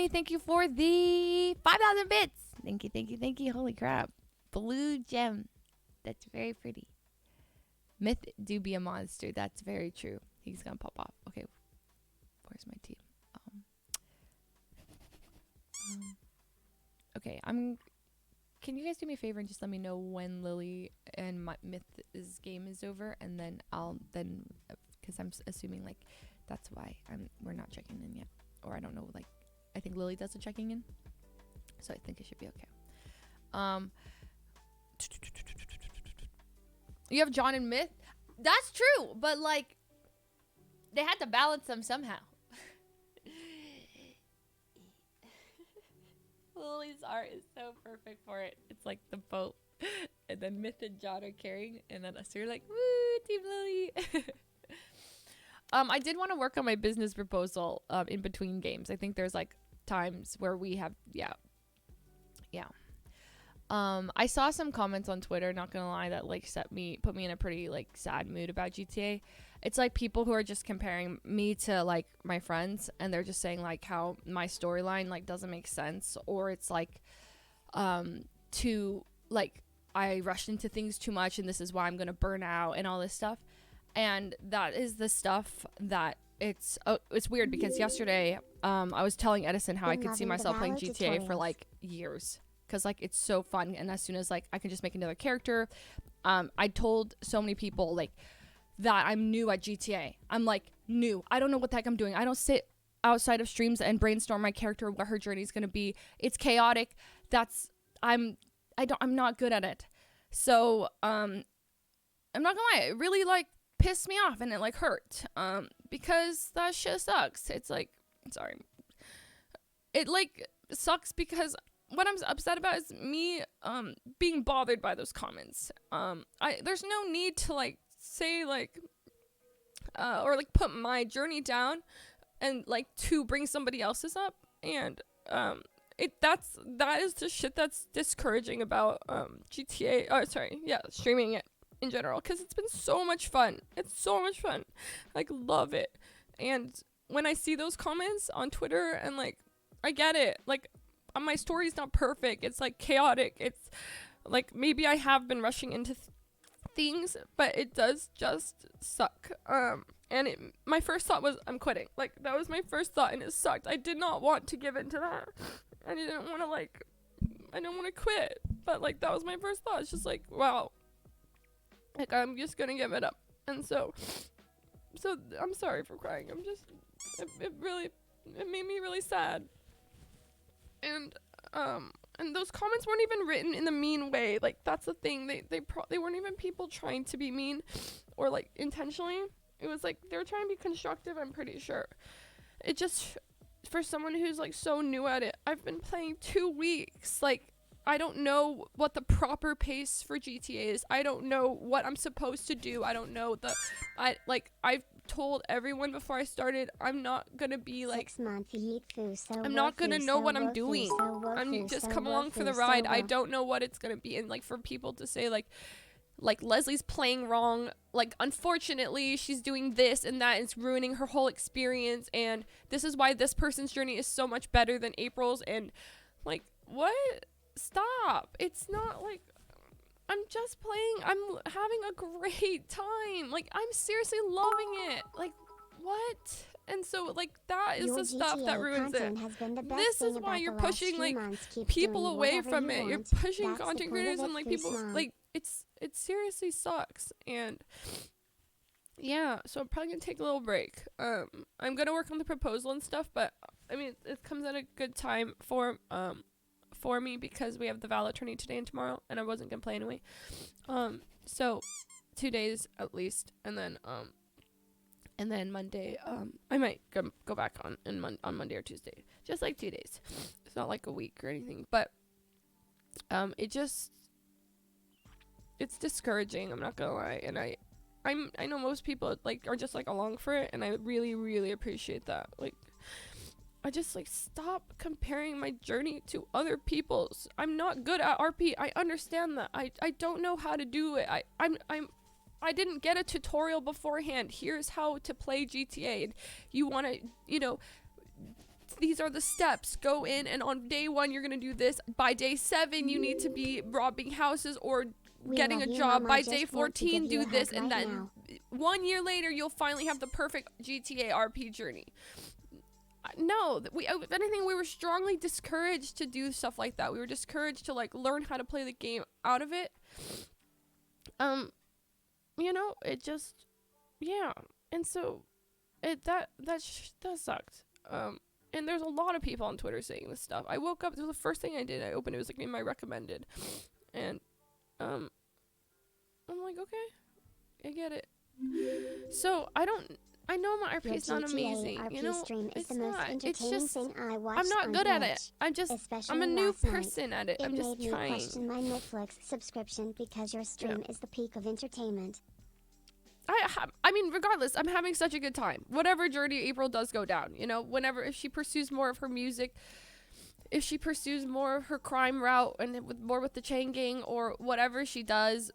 Thank you for the 5,000 bits. Thank you, thank you, thank you. Holy crap. Blue gem. That's very pretty. Myth do be a monster. That's very true. He's gonna pop off. Okay. Where's my team? Okay, can you guys do me a favor and just let me know when Lily and Myth's game is over, and then because I'm assuming like that's why we're not checking in yet, or I don't know, like I think Lily does the checking in, so I think it should be okay. You have John and Myth. That's true, but like they had to balance them somehow. Lily's art is so perfect for it. It's like the boat, and then Myth and John are carrying, and then us are like, woo, Team Lily. I did want to work on my business proposal in between games. I think there's like times where we have, yeah. I saw some comments on Twitter, not gonna lie, that like put me in a pretty like sad mood about GTA. It's like people who are just comparing me to like my friends, and they're just saying like how my storyline like doesn't make sense, or it's like too like I rushed into things too much and this is why I'm gonna burn out and all this stuff. And that is the stuff that it's weird because yesterday I was telling Edison how I could see myself playing GTA for like years, because like it's so fun, and as soon as like I can just make another character. I told so many people like that I'm new at GTA. I'm like new. I don't know what the heck I'm doing. I don't sit outside of streams and brainstorm my character, what her journey is going to be. It's chaotic. I'm not good at it. So I'm not gonna lie, it really like pissed me off, and it like hurt because that shit sucks. It's like, sorry, it like sucks because what I'm upset about is me being bothered by those comments. There's no need to like say like or like put my journey down and like to bring somebody else's up, and that is the shit that's discouraging about streaming it in general, because it's been so much fun. It's so much fun. Like, love it. And when I see those comments on Twitter, and like I get it, like my story's not perfect, it's like chaotic, it's like maybe I have been rushing into things, but it does just suck. And my first thought was I'm quitting. Like, that was my first thought, and it sucked. I did not want to give into that. I didn't want to quit, but like that was my first thought. It's just like, wow, like I'm just gonna give it up. And so I'm sorry for crying. It made me really sad. And those comments weren't even written in the mean way. Like, that's the thing. They weren't even people trying to be mean or like intentionally. It was like they were trying to be constructive, I'm pretty sure. It just, for someone who's like so new at it, I've been playing 2 weeks. Like, I don't know what the proper pace for GTA is. I don't know what I'm supposed to do. I don't know I've told everyone before I started, I'm not gonna be like, I'm not gonna know what I'm doing. I'm just come along for the ride. I don't know what it's gonna be. And like for people to say like Leslie's playing wrong, like unfortunately she's doing this and that, it's ruining her whole experience, and this is why this person's journey is so much better than April's, and like, what? Stop. It's not like I'm just playing. I'm having a great time. Like, I'm seriously loving it. Like, what? And so, like, that is the stuff that ruins it. This is why you're pushing, like, people away from it. You're pushing content creators and, like, people, like, it seriously sucks. And yeah, so I'm probably gonna take a little break. I'm gonna work on the proposal and stuff, but I mean, it comes at a good time for me because we have the Val attorney today and tomorrow, and I wasn't gonna play anyway. So 2 days at least, and then Monday, I might go back on Monday or Tuesday, just like 2 days. It's not like a week or anything, but it's discouraging. I'm not gonna lie, and I know most people like are just like along for it, and I really, really appreciate that. Like, I just like stop comparing my journey to other people's. I'm not good at RP. I understand that. I don't know how to do it. I didn't get a tutorial beforehand. Here's how to play GTA. And you want to, these are the steps. Go in, and on day 1 you're gonna do this. By day 7 you need to be robbing houses or getting a job. By day 14 do this, and then 1 year later you'll finally have the perfect GTA RP journey. No, if anything, we were strongly discouraged to do stuff like that. We were discouraged to like learn how to play the game out of it. You know, it just, yeah. And so that sucked. And there's a lot of people on Twitter saying this stuff. I woke up, it was the first thing I did. I opened it, was like in my recommended, and I'm like, okay, I get it. So I know my RP is not amazing. RP you know, stream is it's the most not. entertaining It's just thing I watched I'm not on good at Twitch, it. I'm a new person at it. I'm just made me trying. question my Netflix subscription because your stream is the peak of entertainment. I mean, regardless, I'm having such a good time. Whatever journey April does go down, you know, if she pursues more of her music, if she pursues more of her crime route and with the chain gang or whatever she does,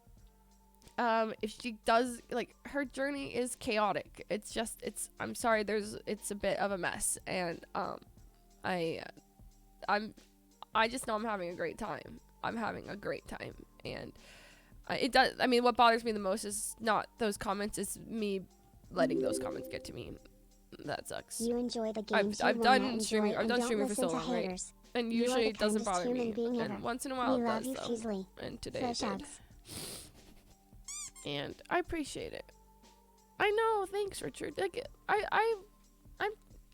if she does, like, her journey is chaotic. I'm sorry, it's a bit of a mess, and I just know I'm having a great time. I'm having a great time, and it does. I mean, what bothers me the most is not those comments. It's me letting those comments get to me. That sucks. You enjoy the games I've done streaming. I've done streaming for so long, right? And usually it doesn't bother me. And once in a while it does, though. Fuslie. And today it did. And I appreciate it. I know. Thanks, Richard. Like, I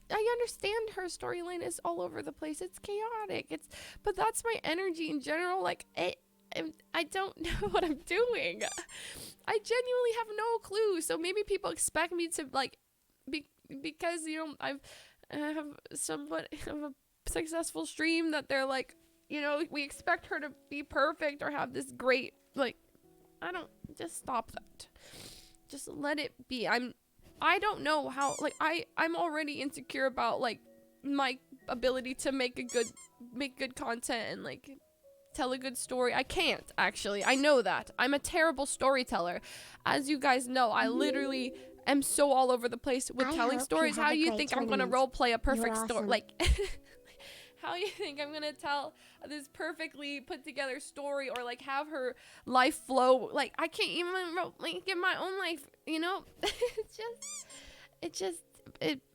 understand her storyline is all over the place. It's chaotic. But that's my energy in general. Like, I don't know what I'm doing. I genuinely have no clue. So maybe people expect me to, like, because, you know, I have somewhat of a successful stream that they're like, you know, we expect her to be perfect or have this great, like, just stop that. Just let it be. I don't know how, like, I'm already insecure about, like, my ability to make good content and, like, tell a good story. I can't, actually. I know that. I'm a terrible storyteller. As you guys know, I literally am so all over the place with telling stories. How do you think I'm gonna role play a perfect story? Like, how do you think I'm gonna tell this perfectly put together story, or like have her life flow? Like, I can't even like get my own life, you know?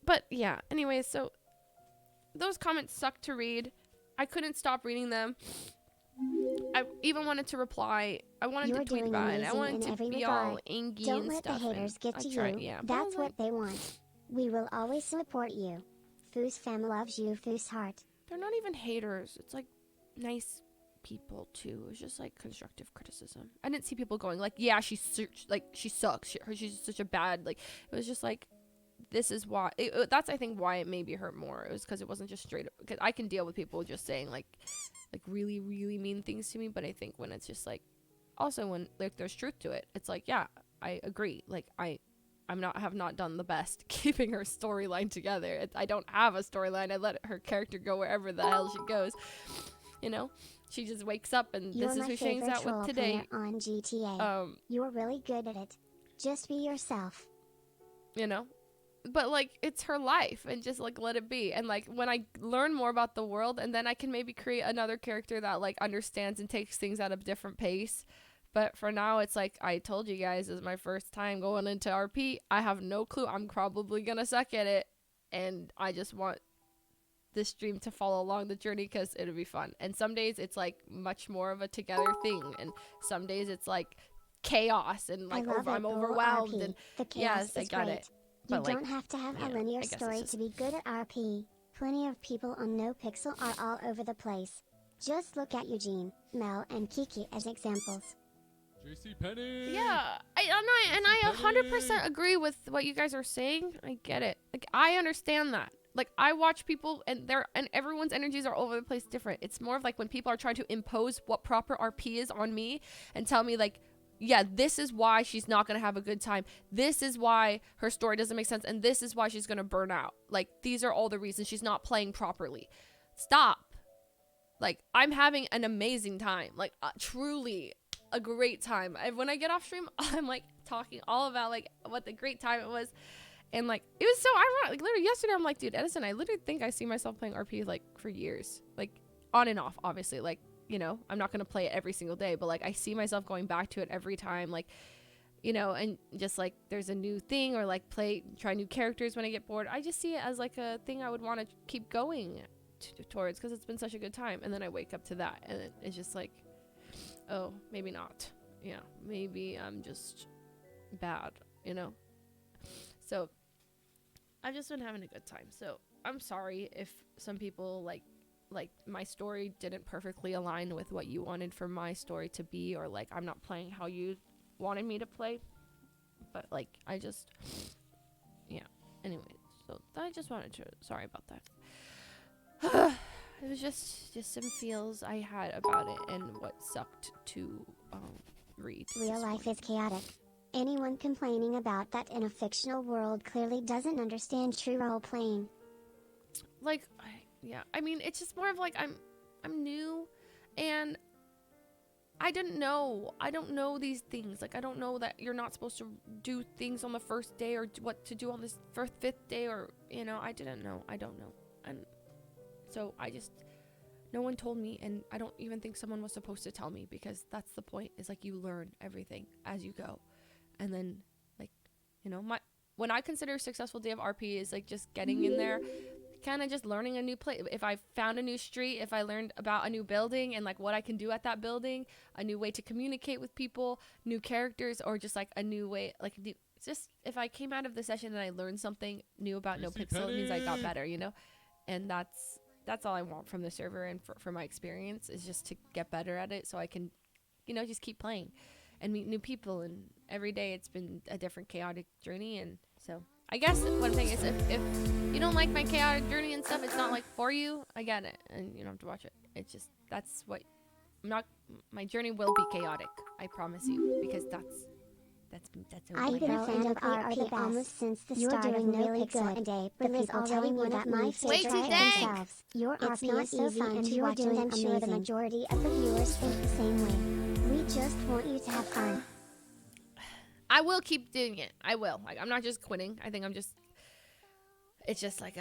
But yeah, anyway, so those comments suck to read. I couldn't stop reading them. I even wanted to reply. I wanted to tweet about it. I wanted to be all angry and stuff. Don't let the haters get to you. Yeah, that's what they want. We will always support you. Fooze fam loves you, Fooze heart. They're not even haters. It's like nice people too. It was just like constructive criticism. I didn't see people going like, yeah, she sucks. She's such a bad, like, it was just like, this is why. That's, I think, why it maybe hurt more. It was because it wasn't just straight up, because I can deal with people just saying like really, really mean things to me. But I think when it's just like, also when like there's truth to it, it's like, yeah, I agree. Like, have not done the best keeping her storyline together. I don't have a storyline. I let her character go wherever the hell she goes. You know, she just wakes up and this is who she hangs out with today. On GTA. You're really good at it. Just be yourself. You know, but like, it's her life, and just like let it be. And like, when I learn more about the world, and then I can maybe create another character that like understands and takes things at a different pace. But for now, it's like, I told you guys, this is my first time going into RP. I have no clue. I'm probably gonna suck at it, and I just want this stream to follow along the journey because it'll be fun. And some days it's like much more of a together thing, and some days it's like chaos and like I'm overwhelmed. And yes, I got it. You don't have to have a linear story to be good at RP. Plenty of people on NoPixel are all over the place. Just look at Eugene, Mel, and Kiki as examples. JCPenney. Yeah, I 100% agree with what you guys are saying. I get it. Like, I understand that. Like, I watch people, and everyone's energies are all over the place different. It's more of like when people are trying to impose what proper RP is on me and tell me like, yeah, this is why she's not going to have a good time. This is why her story doesn't make sense. And this is why she's going to burn out. Like, these are all the reasons she's not playing properly. Stop. Like, I'm having an amazing time. Like, truly a great time. When I get off stream, I'm like talking all about like what the great time it was. And like, it was so ironic. Like literally yesterday, I'm like, dude, Edison, I literally think I see myself playing RP like for years, like on and off, obviously. Like, you know, I'm not going to play it every single day, but like I see myself going back to it every time. Like, you know, and just like there's a new thing or like try new characters when I get bored. I just see it as like a thing I would want to keep going towards because it's been such a good time. And then I wake up to that and it's just like, oh, maybe not. Yeah, maybe I'm just bad, you know? So I've just been having a good time. So I'm sorry if some people like my story didn't perfectly align with what you wanted for my story to be, or like I'm not playing how you wanted me to play. But like I just, yeah. Anyway, so I just wanted to, sorry about that. It was just some feels I had about it and what sucked to read. Real life is chaotic. Anyone complaining about that in a fictional world clearly doesn't understand true role-playing. Like, yeah, I mean, it's just more of like I'm new, and I don't know these things. Like, I don't know that you're not supposed to do things on the first day or what to do on this fifth day, or, you know, I don't know. And so no one told me, and I don't even think someone was supposed to tell me, because that's the point, is like you learn everything as you go. And then, like, you know, when I consider a successful day of RP is like just getting in there, kind of just learning a new place. If I found a new street, if I learned about a new building and like what I can do at that building, a new way to communicate with people, new characters, or just like a new way, like just if I came out of the session and I learned something new about No Pixel, it means I got better, you know? And that's all I want from the server, and for my experience is just to get better at it so I can, you know, just keep playing and meet new people. And every day it's been a different chaotic journey. And so I guess one thing is if you don't like my chaotic journey and stuff, it's not like for you, I get it, and you don't have to watch it. It's just, that's what my journey will be chaotic, I promise you, because that's I've been a fan of RP almost since the start of No Pixel and Ape, but people telling me that my favorite themselves. Your RP is so fun to watch, and I'm sure the majority of the viewers think the same way. We just want you to have fun. I will keep doing it. I will. Like, I'm not just quitting. I think it's just like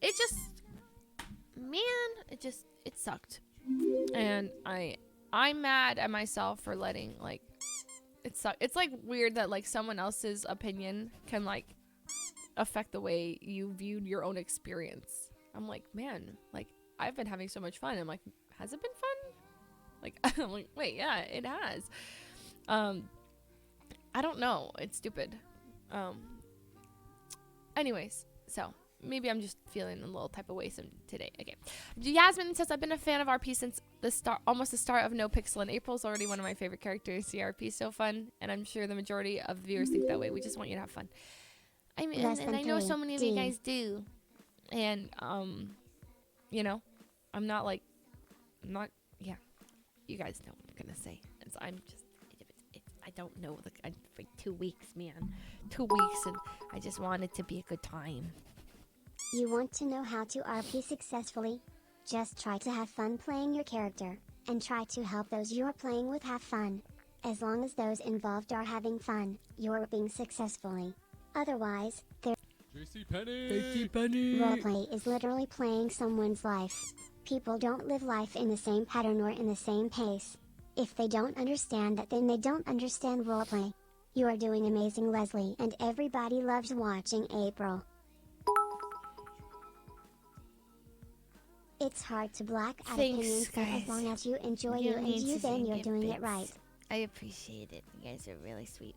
it sucked. And I'm mad at myself for letting, like, it suck. It's like weird that like someone else's opinion can like affect the way you viewed your own experience. I'm like, man, like I've been having so much fun. I'm like, has it been fun? Like, I'm like, wait, yeah, it has. I don't know. It's stupid. Anyways, so maybe I'm just feeling a little type of way today. Okay. Yasmin says, I've been a fan of RP since almost the start of No Pixel, and April's already one of my favorite characters. CRP is so fun, and I'm sure the majority of viewers think that way. We just want you to have fun. I mean, and I know so many of you guys do. And, you know, yeah, you guys know what I'm going to say. I don't know, for 2 weeks, man. 2 weeks, and I just want it to be a good time. You want to know how to RP successfully? Just try to have fun playing your character, and try to help those you're playing with have fun. As long as those involved are having fun, you're being successfully. Otherwise, JC Penny! Roleplay is literally playing someone's life. People don't live life in the same pattern or in the same pace. If they don't understand that, then they don't understand roleplay. You are doing amazing, Leslie, and everybody loves watching April. It's hard to black out opinions, but as long as you enjoy then you're doing it right. I appreciate it. You guys are really sweet.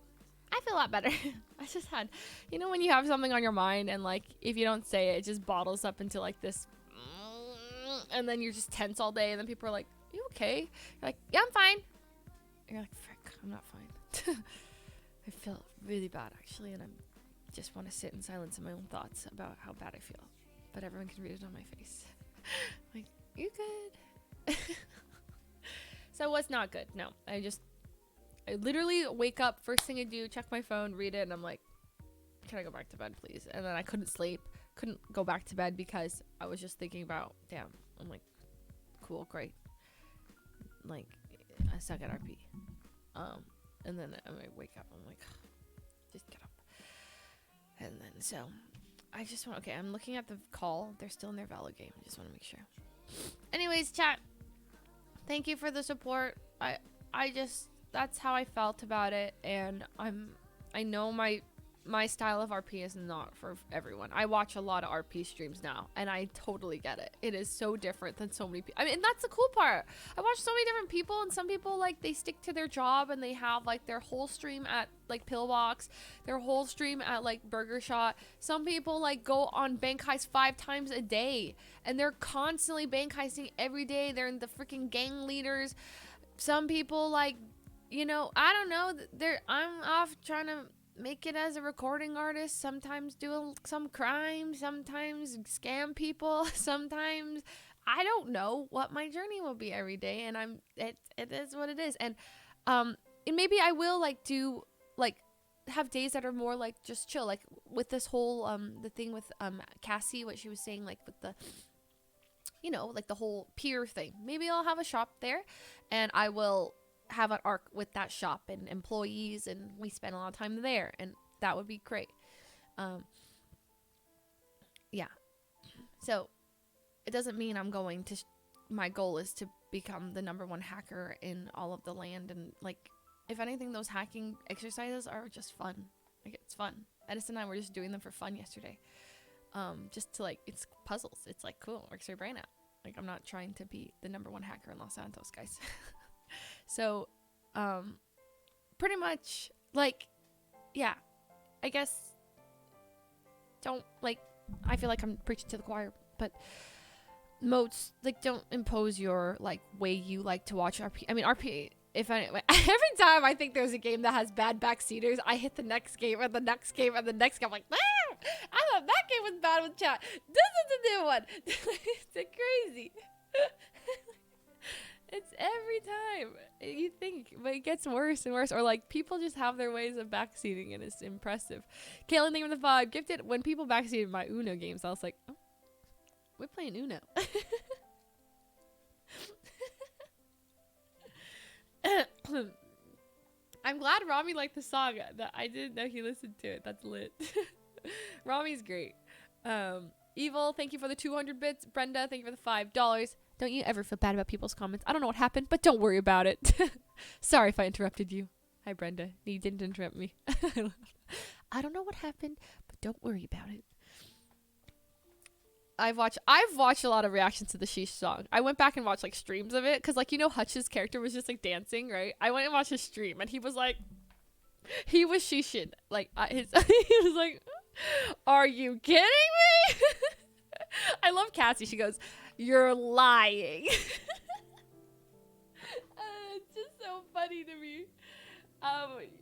I feel a lot better. I just had, you know, when you have something on your mind and like if you don't say it, it just bottles up into like this, and then you're just tense all day, and then people are like, you okay? You're like, yeah, I'm fine. And you're like, frick, I'm not fine. I feel really bad actually, and I just want to sit in silence in my own thoughts about how bad I feel, but everyone can read it on my face. Like, you good? So what's not good? No, I literally wake up, first thing I do, check my phone, read it, and I'm like, can I go back to bed, please? And then I couldn't sleep, couldn't go back to bed because I was just thinking about, damn, I'm like, cool, great. Like, I suck at RP. And then I wake up, I'm like, just get up. And then, so, I just want, okay, I'm looking at the call. They're still in their Valor game. I just want to make sure. Anyways, chat, thank you for the support. I just, that's how I felt about it. And I know my style of RP is not for everyone. I watch a lot of RP streams now, and I totally get it. It is so different than so many people. I mean, and that's the cool part. I watch so many different people, and some people, like, they stick to their job, and they have, like, their whole stream at, like, Pillbox, their whole stream at, like, Burger Shot. Some people, like, go on bank heist 5 times a day, and they're constantly bank heisting every day. They're in the freaking gang leaders. Some people, like, you know, I don't know. I'm off trying to make it as a recording artist, sometimes do some crime, sometimes scam people, sometimes I don't know what my journey will be every day, and it is what it is. And maybe I will like do like have days that are more like just chill, like with this whole the thing with Cassie, what she was saying, like with the, you know, like the whole peer thing. Maybe I'll have a shop there, and I will have an arc with that shop and employees, and we spend a lot of time there, and that would be great. Yeah, so it doesn't mean I'm going to my goal is to become the #1 hacker in all of the land, and like, if anything, those hacking exercises are just fun. Like, it's fun. Edison and I were just doing them for fun yesterday, just to, like, it's puzzles. It's like, cool, works your brain out. Like, I'm not trying to be the #1 hacker in Los Santos, guys. So, pretty much, like, yeah, I guess, don't, like, I feel like I'm preaching to the choir, but modes, like, don't impose your, like, way you like to watch RP. I mean, RP, every time I think there's a game that has bad backseaters, I hit the next game, and the next game, and the next game. I'm like, ah! I thought that game was bad with chat. This is the new one. It's crazy. It's every time you think, but it gets worse and worse. Or like, people just have their ways of backseating, and it's impressive. Kaylin, thank you for the 5. Gifted, when people backseated my Uno games, I was like, oh, we're playing Uno. I'm glad Rami liked the song. That I didn't know he listened to it. That's lit. Rami's great. Evil, thank you for the 200 bits. Brenda, thank you for the $5. Don't you ever feel bad about people's comments. I don't know what happened, but don't worry about it. Sorry if I interrupted you. Hi, Brenda. You didn't interrupt me. I don't know what happened, but don't worry about it. I've watched a lot of reactions to the Sheesh song. I went back and watched like streams of it, because like, you know, Hutch's character was just like dancing, right? I went and watched his stream, and he was like, he was sheeshing. Like, he was like, are you kidding me? I love Cassie. She goes, you're lying. It's just so funny to me.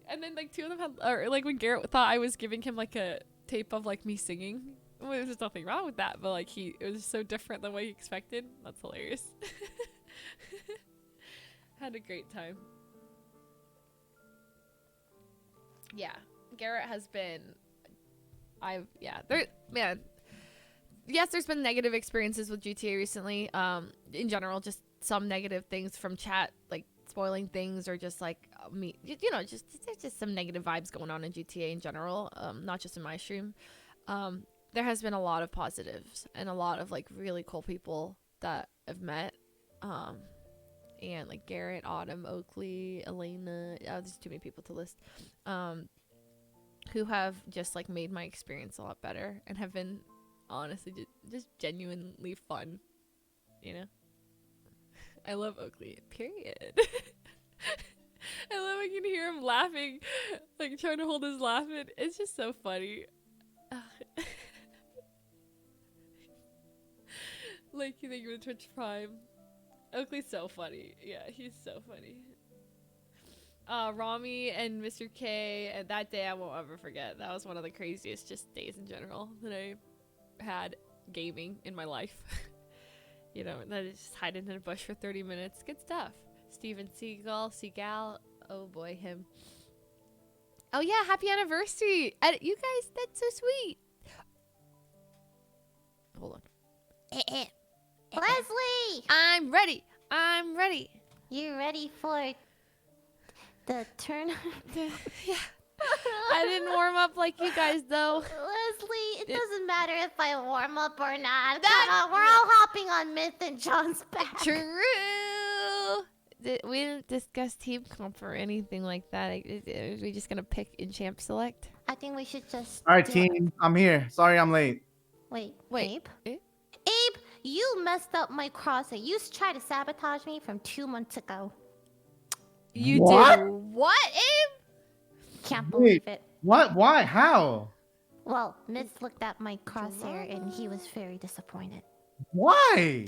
And then like 2 of them had, or like when Garrett thought I was giving him like a tape of like me singing. Well, there's nothing wrong with that, but like it was so different than what he expected. That's hilarious. Had a great time. Yeah, Garrett has been, yes, there's been negative experiences with GTA recently. In general, just some negative things from chat, like spoiling things, or just like me, you know, just there's just some negative vibes going on in GTA in general. Not just in my stream. There has been a lot of positives and a lot of like really cool people that I've met. And like Garrett, Autumn, Oakley, Elena, there's too many people to list. Who have just like made my experience a lot better, and have been honestly just genuinely fun, you know. I love Oakley, period. I love, I can hear him laughing, like trying to hold his laugh in. It's just so funny. Like, you think with Twitch Prime. Oakley's so funny. Yeah, he's so funny. Rami and Mr. K, and that day I won't ever forget. That was one of the craziest just days in general that I had gaming in my life. You know, that is just hiding in a bush for 30 minutes. Good stuff. Steven Seagal. Oh boy, him. Oh yeah, happy anniversary. You guys, that's so sweet. Hold on. Leslie! I'm ready. You ready for the turn? Yeah. I didn't warm up like you guys, though. Leslie, it doesn't matter if I warm up or not. Come on, we're all hopping on Myth and John's back. True. We didn't discuss team comp or anything like that. We just gonna pick in champ select. I think we should just. All right, team. I'm here. Sorry I'm late. Wait. Eh? Abe, you messed up my crossing. You tried to sabotage me from 2 months ago. You What? do what, Abe? Can't believe it. What? Why? How? Well, Myth looked at my crosshair and he was very disappointed. Why?